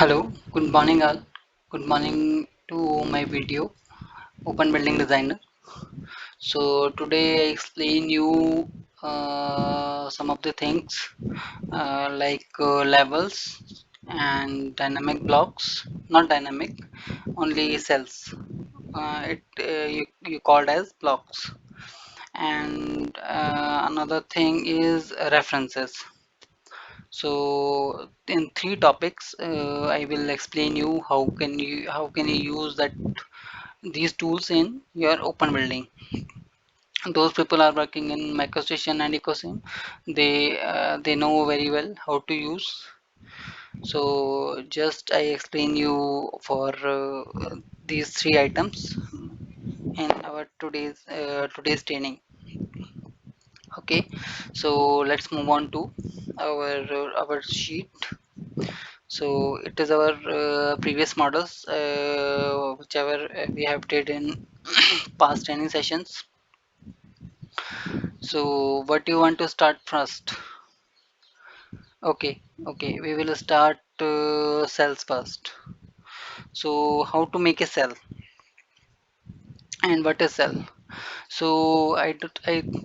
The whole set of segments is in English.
Hello, good morning all. Good morning to my video Open Building Designer. So today I explain you some of the things levels and dynamic blocks, not dynamic, only cells. You called as blocks. And another thing is references. So in three topics, I will explain you how can you use that these tools in your open building. Those people are working in MicroStation and Ecosystem. They know very well how to use. So just I explain you for these three items in our today's training. Okay, so let's move on to our sheet. So it is our previous models, whichever we have did in past training sessions. So what do you want to start first? Okay, we will start cells first. So how to make a cell and what is cell? So I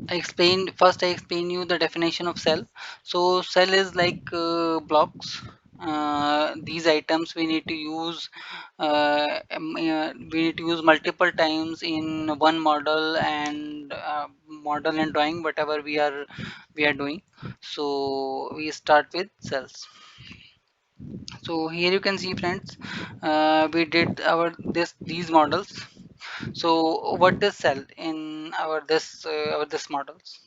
explained first. I explain you the definition of cell. So cell is like blocks. These items we need to use. We need to use multiple times in one model and model and drawing whatever we are doing. So we start with cells. So here you can see, friends, we did our these models. So what is cell in our this models?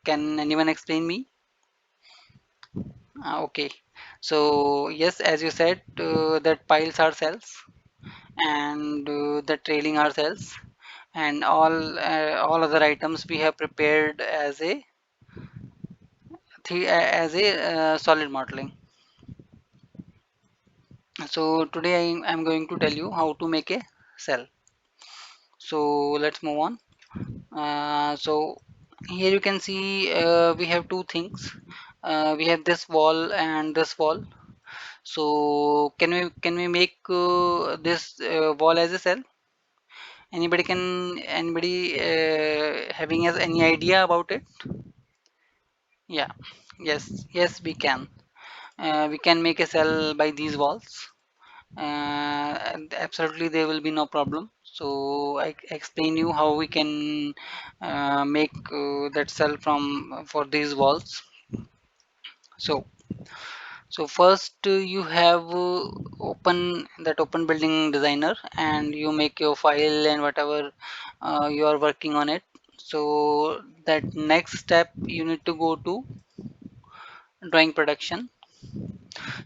Can anyone explain me? Okay. So yes, as you said, that piles are cells and the trailing are cells and all other items we have prepared as a solid modeling. So today I'm going to tell you how to make a cell. So let's move on. So here you can see we have two things. We have this wall and this wall. So can we make this wall as a cell? Anybody having as any idea about it? Yeah. Yes, we can. We can make a cell by these walls. And absolutely there will be no problem. So I explain you how we can make that cell from for these walls. So so first you have open that open building designer and you make your file and whatever you are working on it. So that next step you need to go to drawing production.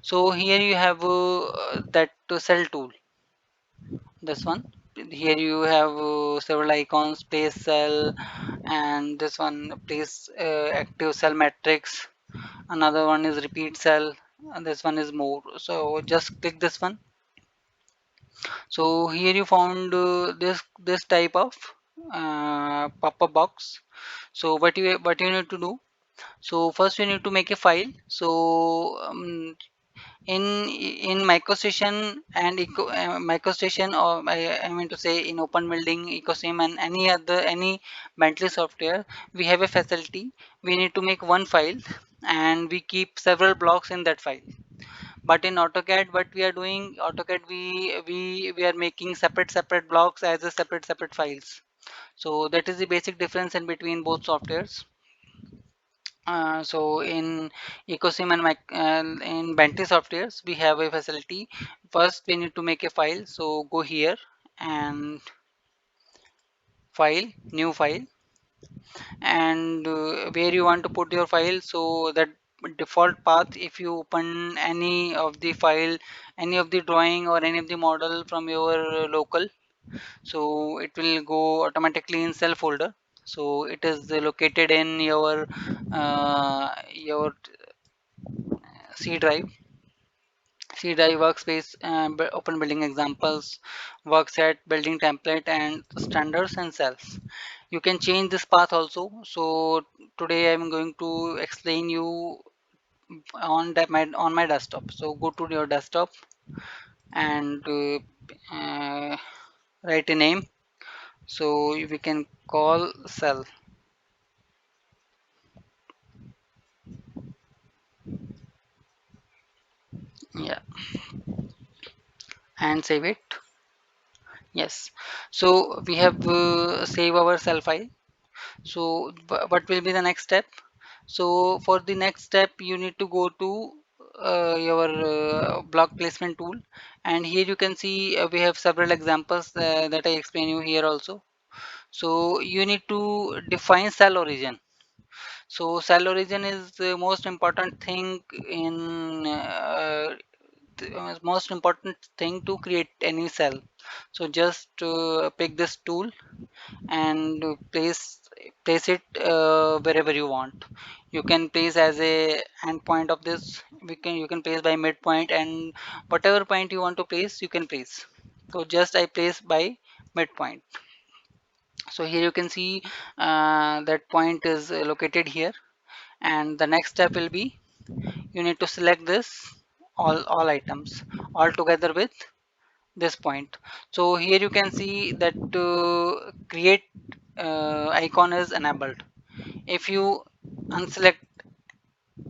So here you have that cell tool, this one. Here you have several icons, place cell, and this one place active cell matrix. Another one is repeat cell, and this one is more. So just click this one. So here you found this type of pop-up box. So what you need to do? So first you need to make a file. So in MicroStation and MicroStation, or I mean to say in Open Building, Ecosystem, and any Bentley software, we have a facility. We need to make one file, and we keep several blocks in that file. But in AutoCAD, what we are doing, AutoCAD, we are making separate blocks as a separate files. So that is the basic difference in between both softwares. So in Ecosystem and in Bentley softwares, we have a facility. First, we need to make a file. So go here and file, new file, and where you want to put your file. So that default path, if you open any of the file, any of the drawing or any of the model from your local, so it will go automatically in cell folder. So it is located in your C drive. C drive workspace, open building examples, workset, building template, and standards and cells. You can change this path also. So today I'm going to explain you on my desktop. So go to your desktop. and write a name. So we can call cell. Yeah, and save it. Yes. So we have save our cell file. So what will be the next step? So for the next step, you need to go to your block placement tool, and here you can see we have several examples that I explain you here also. So you need to define cell origin. So cell origin is the most important thing in most important thing to create any cell. So just pick this tool and place it wherever you want. You can place as a endpoint of this. You can place by midpoint, and whatever point you want to place, you can place. So just I place by midpoint. So here you can see that point is located here, and the next step will be you need to select this all items all together with this point. So here you can see that create icon is enabled. If you unselect,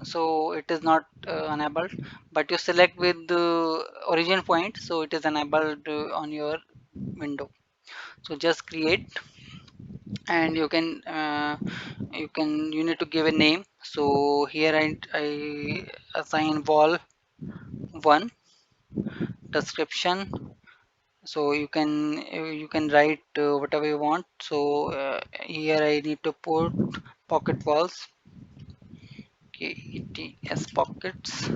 so it is not enabled, but you select with the origin point, so it is enabled on your window. So just create, and you need to give a name. So here I assign wall 1 description. So you can write whatever you want. So here I need to put pocket walls, KETS pockets.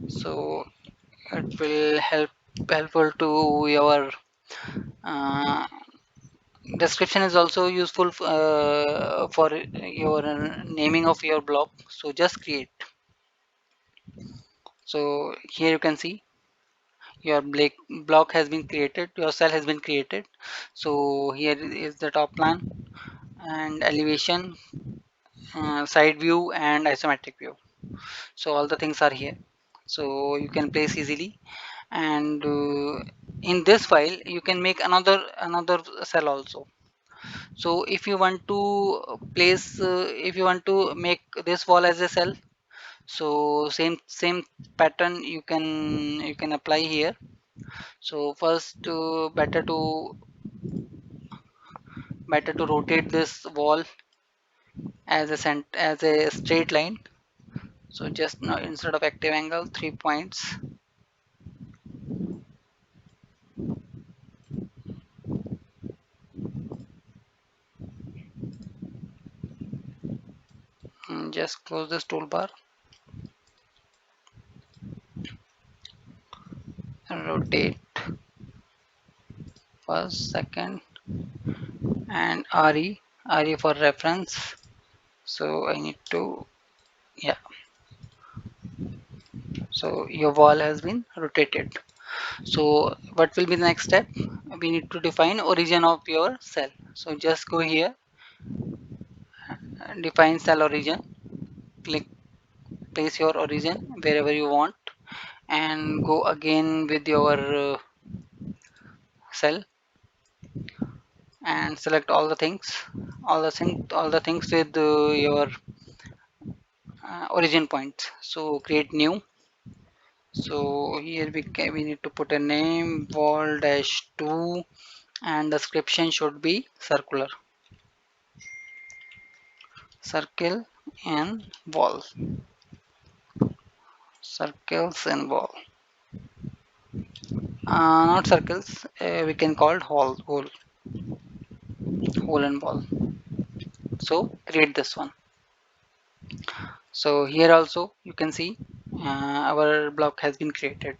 So it will helpful to your uh, description is also useful for your naming of your block. So just create. So here you can see your block has been created, your cell has been created. So here is the top plan and elevation, side view and isometric view. So all the things are here, so you can place easily. And in this file you can make another cell also. So if you want to if you want to make this wall as a cell, so same pattern you can apply here. So first better to rotate this wall as as a straight line. So just now instead of active angle 3 points, just close this toolbar, rotate first, second, and RE for reference. So I need to, yeah. So your wall has been rotated. So what will be the next step? We need to define origin of your cell. So just go here, define cell origin, click place your origin wherever you want, and go again with your cell and select all the things with your origin point. So create new. So here we need to put a name wall dash 2, and description should be circular, circle and wall, circles and wall. Not circles, we can call it hole and wall. So create this one. So here also you can see our block has been created.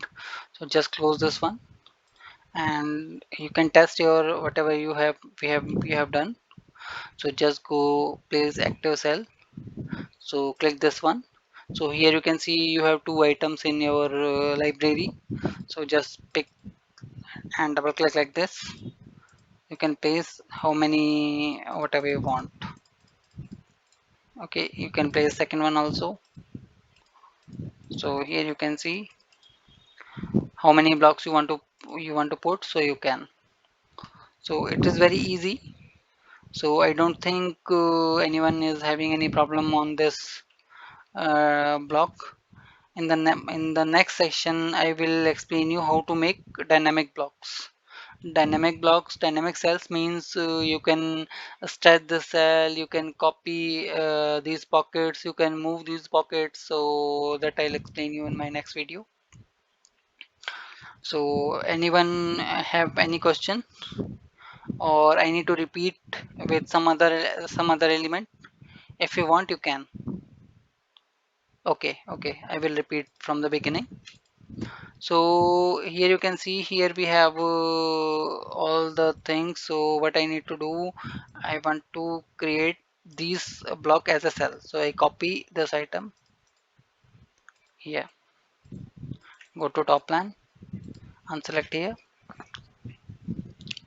So just close this one, and you can test your whatever you have done. So just go place active cell. So click this one. So here you can see you have two items in your library. So just pick and double click like this. You can place how many whatever you want. Okay, you can place second one also. So here you can see how many blocks you want to put, so you can. So it is very easy. So I don't think anyone is having any problem on this block. In the next section, I will explain you how to make dynamic blocks. Dynamic cells means you can stretch the cell, you can copy these pockets, you can move these pockets. So that I'll explain you in my next video. So anyone have any question, or I need to repeat with some other element? If you want, you can. Okay, okay. I will repeat from the beginning. So here you can see, here we have all the things. So what I need to do, I want to create this block as a cell. So I copy this item here, go to top plan and select here,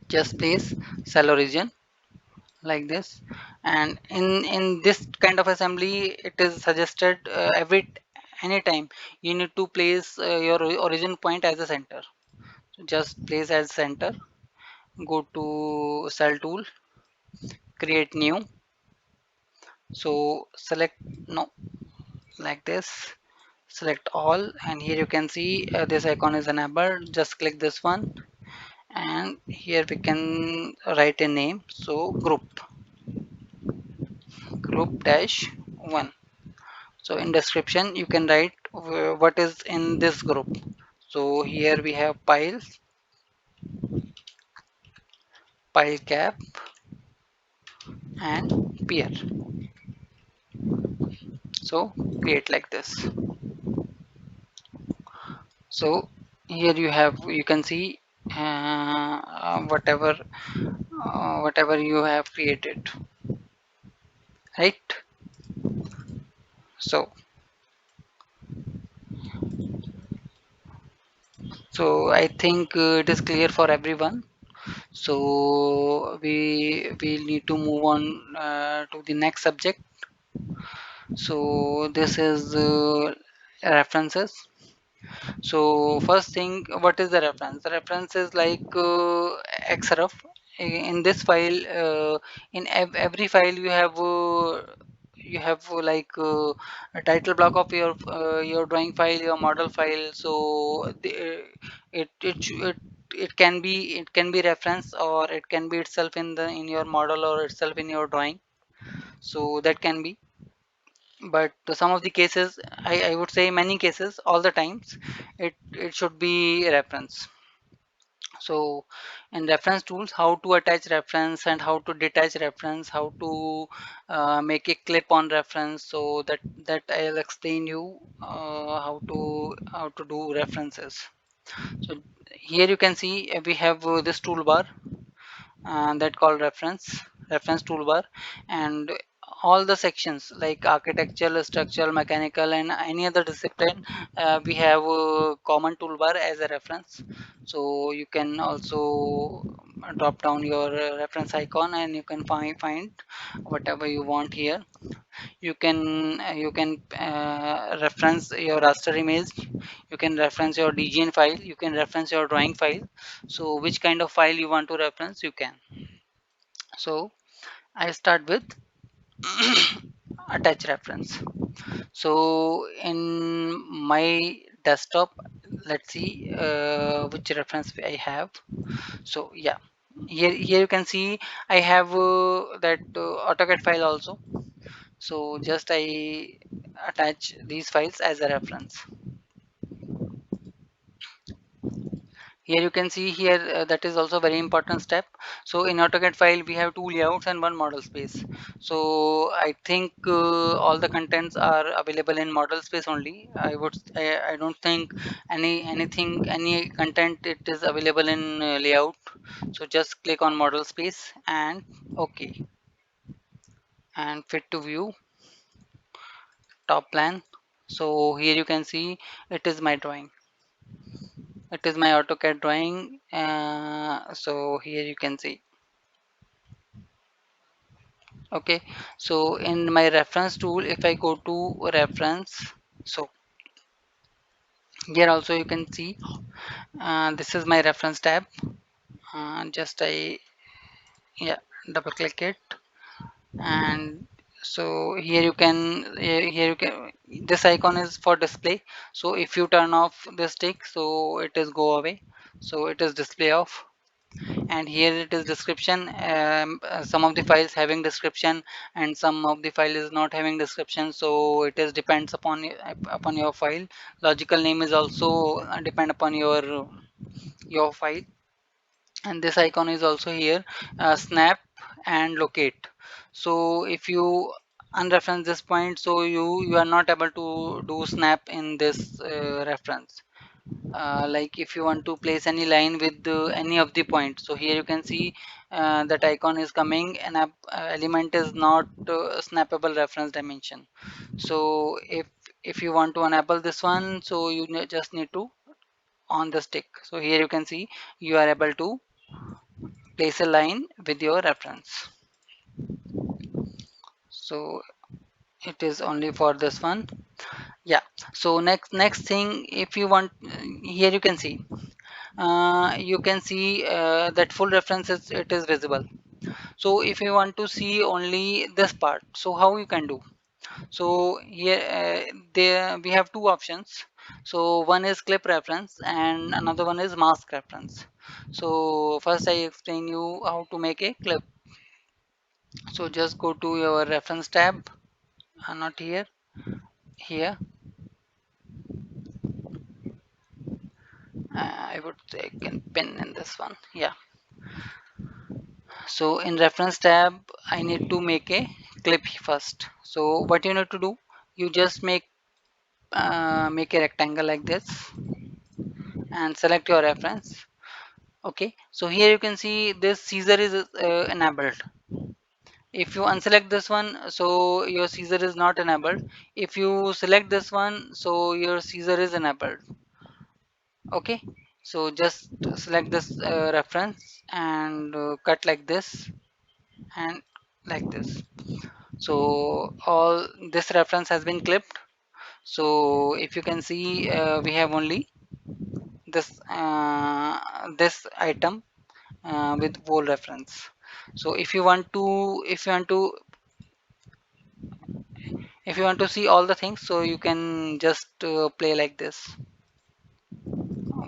just place cell origin like this. And in this kind of assembly, it is suggested anytime you need to place your origin point as a center. So just place as center, go to cell tool, create new. So select, no, like this, select all, and here you can see this icon is enabled. Just click this one, and here we can write a name. So group dash one. So in description you can write what is in this group. So here we have piles, pile cap, and peer. So create like this. So here you can see whatever you have created, right? So I think it is clear for everyone. So we need to move on to the next subject. So this is references. So first thing, what is the reference? The reference is like xref. In this file, in every file you have like a title block of your drawing file, your model file. So it can be reference, or it can be itself in your model, or itself in your drawing. So that can be. But some of the cases, I would say many cases, all the times, it should be reference. So in reference tools, how to attach reference and how to detach reference, how to make a clip on reference. So that I'll explain you how to do references. So here you can see we have this toolbar that called reference toolbar. And all the sections like architectural, structural, mechanical, and any other discipline, we have a common toolbar as a reference. So you can also drop down your reference icon, and you can find whatever you want here. You can reference your raster image, you can reference your dgn file, you can reference your drawing file. So which kind of file you want to reference, you can. So I start with attach reference. So in my desktop, let's see which reference I have. So yeah, here you can see I have that AutoCAD file also. So just I attach these files as a reference. Here you can see here that is also very important step. So in AutoCAD file we have two layouts and one model space. So I think all the contents are available in model space only. I don't think any content it is available in layout. So just click on model space and okay, and fit to view, top plan. So here you can see it is my drawing. It is my AutoCAD drawing. So here you can see. Okay, so in my reference tool, if I go to reference, so Here also you can see this is my reference tab. Just I, yeah, double click it, and so here you can, this icon is for display. So if you turn off this tick, so it is go away, so it is display off. And here it is description. Some of the files having description and some of the file is not having description, so it is depends upon upon your file. Logical name is also depend upon your file. And this icon is also here, snap and locate. So if you unreference this point, so you are not able to do snap in this reference. Like if you want to place any line with any of the points, so here you can see that icon is coming, and element is not snappable reference dimension. So if you want to enable this one, so you just need to on the stick. So here you can see you are able to place a line with your reference. So it is only for this one. Yeah. So next thing, if you want, here you can see that full reference is, it is visible. So if you want to see only this part, so how you can do? So here there we have two options. So one is clip reference and another one is mask reference. So first I explain you how to make a clip. So just go to your reference tab, not here, here. I would take a pen in this one. Yeah. So in reference tab, I need to make a clip first. So what you need to do, you just make a rectangle like this and select your reference. Okay. So here you can see this Caesar is enabled. If you unselect this one, so your Caesar is not enabled. If you select this one, so your Caesar is enabled. Okay. So just select this reference and cut like this and like this. So all this reference has been clipped. So if you can see, we have only this item with whole reference. So if you want to see all the things, so you can just play like this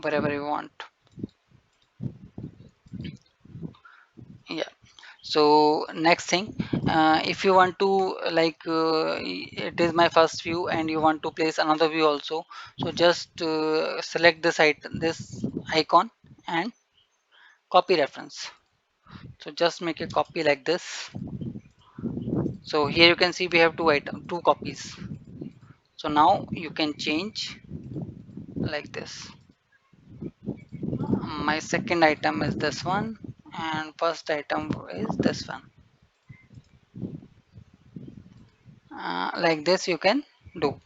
wherever you want. Yeah. So next thing, if you want to, like it is my first view and you want to place another view also, so just select this icon and copy reference. So just make a copy like this. So here you can see we have two copies. So now you can change like this. My second item is this one and first item is this one. Like this you can do.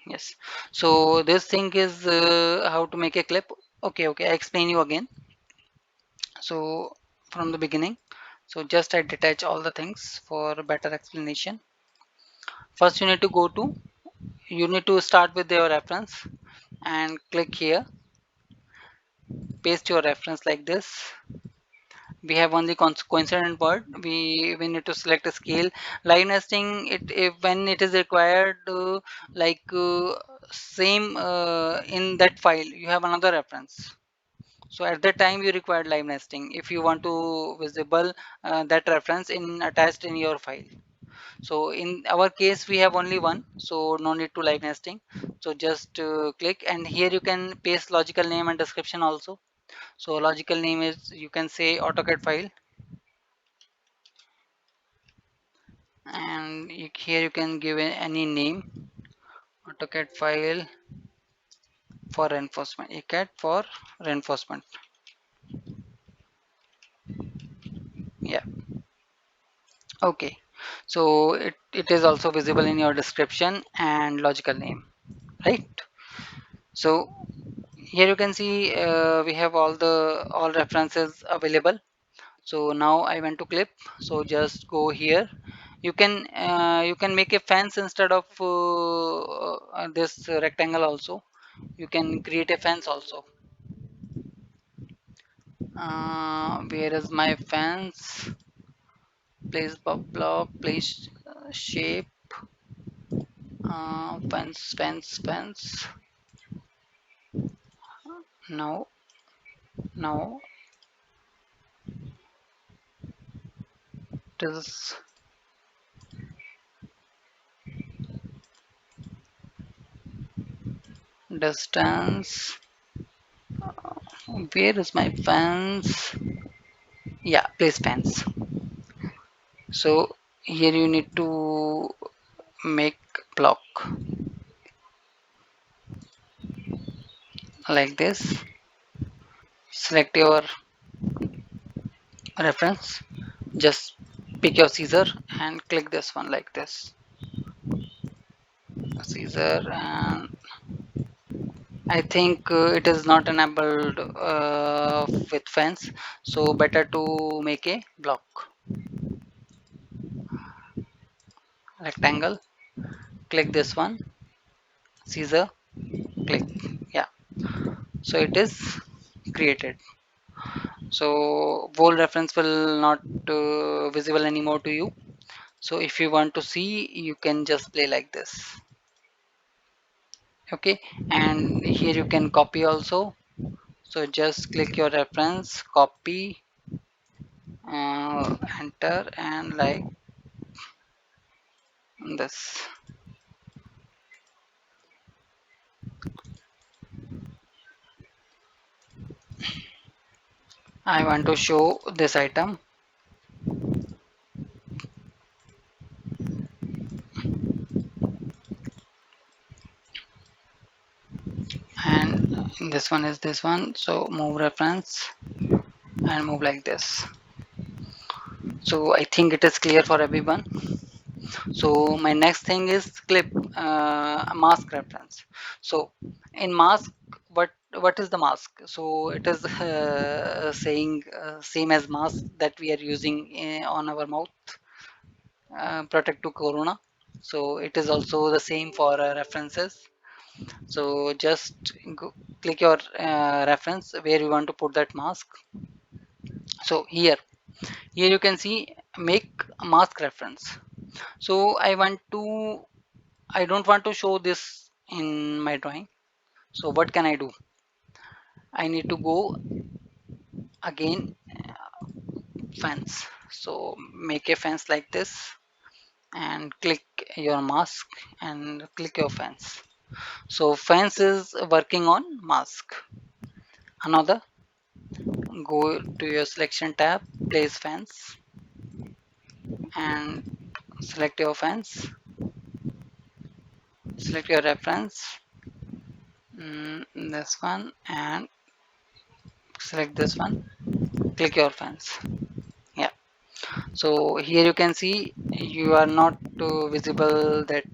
Yes. So this thing is how to make a clip. Okay, I explain you again. So from the beginning. So just I detach all the things for a better explanation. First you need to start with your reference and click here, paste your reference like this. We have only coincident word. We need to select a scale. Live nesting, it if when it is required, like same in that file you have another reference. So at that time you require live nesting if you want to visible that reference in attached in your file. So in our case we have only one, so no need to live nesting. So just click, and here you can paste logical name and description also. So logical name is, you can say, AutoCAD file, and here you can give any name. AutoCAD file for reinforcement, ACAD for reinforcement. Yeah. Okay. So it is also visible in your description and logical name, right? So here you can see we have all references available. So now I went to clip. So just go here You can make a fence instead of this rectangle also. You can create a fence also. Where is my fence? Place block, place shape, fence. No, no, it is distance. Where is my fence? Yeah, place fence. So here you need to make block like this. Select your reference. Just pick your scissor and click this one like this. Scissor, and I think it is not enabled with fence, so better to make a block rectangle. Click this one, scissor, click. Yeah, so it is created. So whole reference will not visible anymore to you. So if you want to see, you can just play like this. Okay, and here you can copy also. So just click your reference, copy, enter, and like this. I want to show this item, and this one is this one. So move reference and move like this. So I think it is clear for everyone. So my next thing is clip mask reference. So in mask, what is the mask? So it is saying same as mask that we are using on our mouth, protect to corona. So it is also the same for references. So just click your reference where you want to put that mask. So here you can see make mask reference. So I don't want to show this in my drawing. So what can I do? I need to go again, fence. So make a fence like this and click your mask and click your fence. So fence is working on mask. Another, go to your selection tab, place fence, and select your fence, select your reference, this one, and select this one, click your fence. Yeah, so here you can see you are not visible that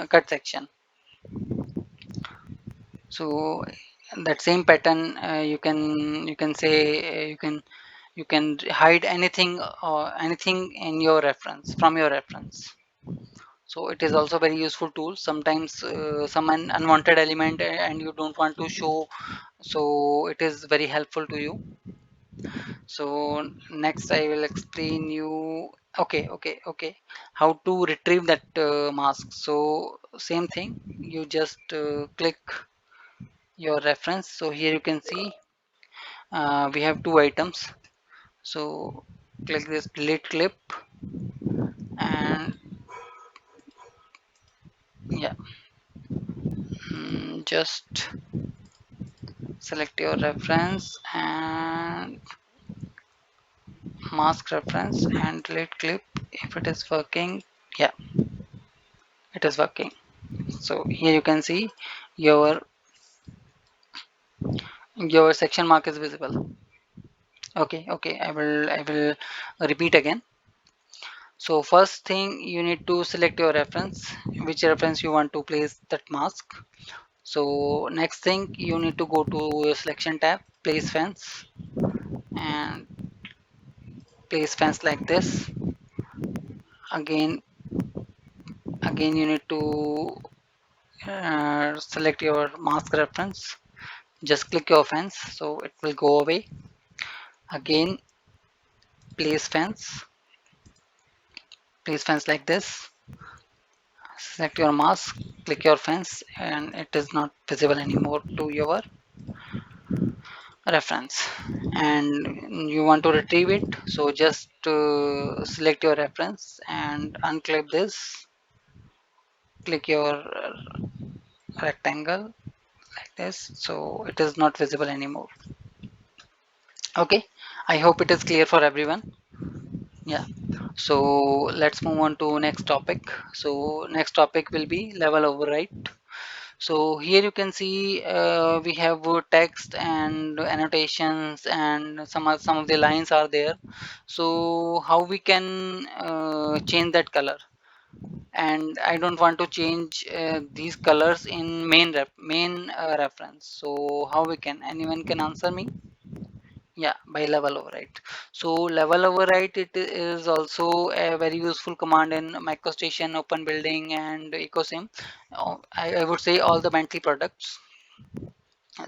cut section. So that same pattern, you can say, you can hide anything or anything in your reference from your reference. So it is also very useful tool. Sometimes some unwanted element and you don't want to show, so it is very helpful to you. So next I will explain you. Okay, how to retrieve that mask. So same thing, you just click your reference. So here you can see we have two items. So click this delete clip, and yeah, just select your reference and mask reference and delete clip. If it is working, yeah, it is working. So here you can see your section mark is visible. Okay, I will repeat again. So first thing, you need to select your reference, which reference you want to place that mask. So next thing, you need to go to your selection tab, place fence, and place fence like this. Again, you need to select your mask reference. Just click your fence so it will go away. Again, place fence, like this. Select your mask, click your fence, and it is not visible anymore to your reference. And you want to retrieve it, so just select your reference and unclip this. Click your rectangle like this, so it is not visible anymore. Okay, I hope it is clear for everyone. Yeah, so let's move on to next topic. So next topic will be level override. So here you can see we have text and annotations, and some of the lines are there. So how we can change that color? And I don't want to change these colors in main reference. So how we can? Anyone can answer me? Yeah, by level override. So level override, it is also a very useful command in MicroStation, Open Building, and EcoSim. I would say all the Bentley products.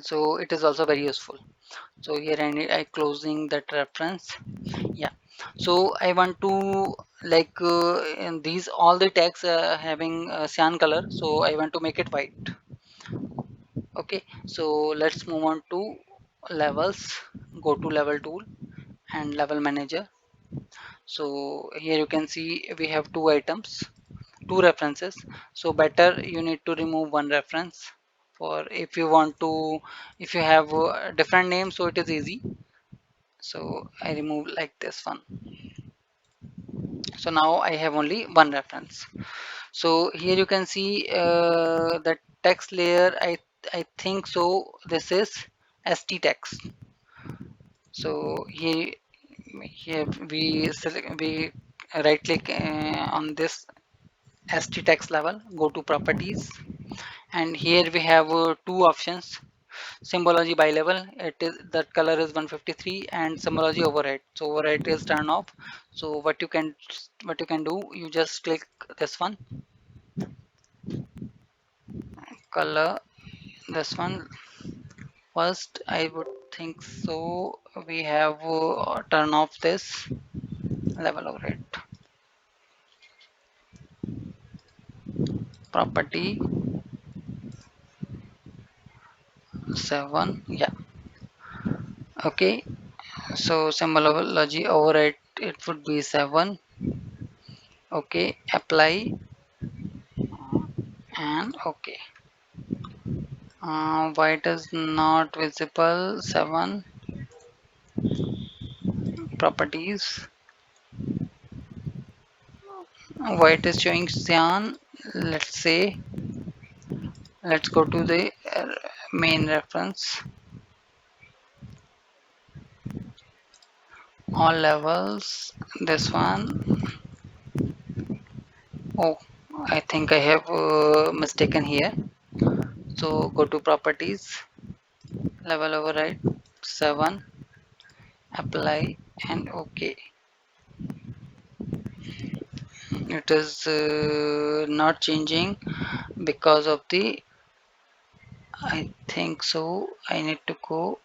So it is also very useful. So here I closing that reference. Yeah. So I want to like in these all the tags having cyan color. So I want to make it white. Okay. So let's move on to levels. Go to level tool and level manager. So here you can see we have two items, two references. So better you need to remove one reference. For if you want to, if you have a different name, so it is easy. So I remove like this one. So now I have only one reference. So here you can see the text layer. I think so. This is ST text. So here we right click on this ST text level, go to properties, and here we have two options: symbology by level, it is that color is 153, and symbology override. So override is turned off. So what you can do, you just click this one, color, this one first. I would think so. We have turn off this level override, property 7. Yeah, okay. So symbology override, it would be 7. Okay, apply and okay. Why it is not visible? 7 properties. Why it is showing cyan? Let's say, let's go to the main reference. All levels. This one. Oh, I think I have mistaken here. So go to properties, level override 7, apply and okay. It is not changing because of the, I think so. I need to go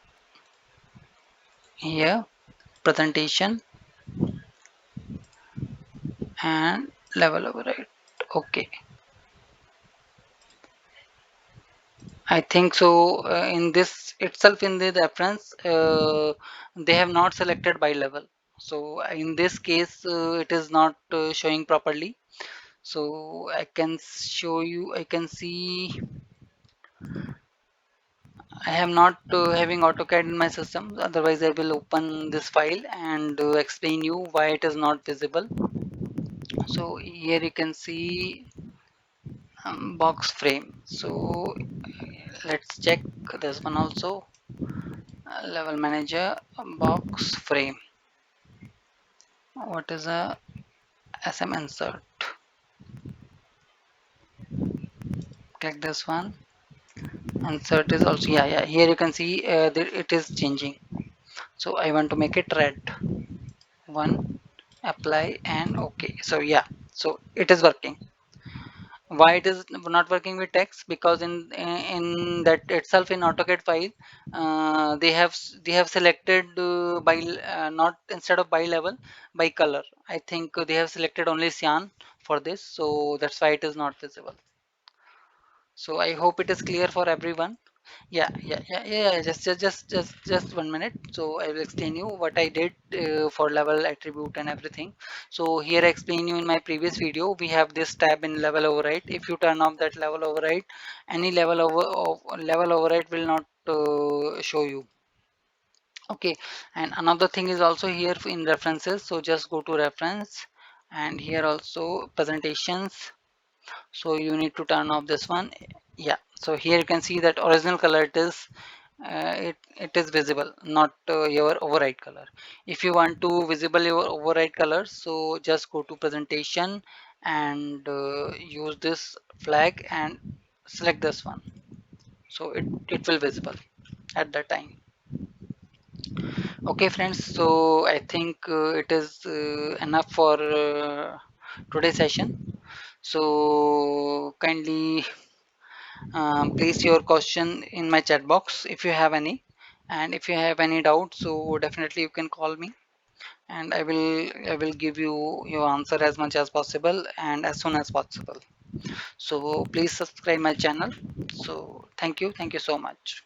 here, presentation and level override. Okay, I think so. In this itself, in the reference, they have not selected by level. So in this case, it is not showing properly. So I can show you. I can see. I am not having AutoCAD in my system. Otherwise, I will open this file and explain you why it is not visible. So here you can see box frame. So let's check this one also. Level manager, box frame. What is a SM insert? Click this one. Insert is also, yeah. Here you can see that it is changing. So I want to make it red. one, apply, and okay. So yeah, so it is working. Why it is not working with text? Because in that itself, in AutoCAD file, they have selected not instead of by level, by color. I think they have selected only cyan for this, so that's why it is not visible. So I hope it is clear for everyone. Yeah. Just 1 minute. So I will explain you what I did for level attribute and everything. So here I explain you in my previous video. We have this tab in level override. If you turn off that level override, any level override will not show you. Okay, and another thing is also here in references. So just go to reference, and here also presentations. So you need to turn off this one. Yeah, so here you can see that original color it is, it is visible, not your override color. If you want to visible your override color, so just go to presentation and use this flag and select this one, so it will visible at that time. Okay friends, so I think it is enough for today's session. So kindly place your question in my chat box if you have any, and if you have any doubt, so definitely you can call me, and I will give you your answer as much as possible and as soon as possible. So please subscribe my channel. So thank you so much.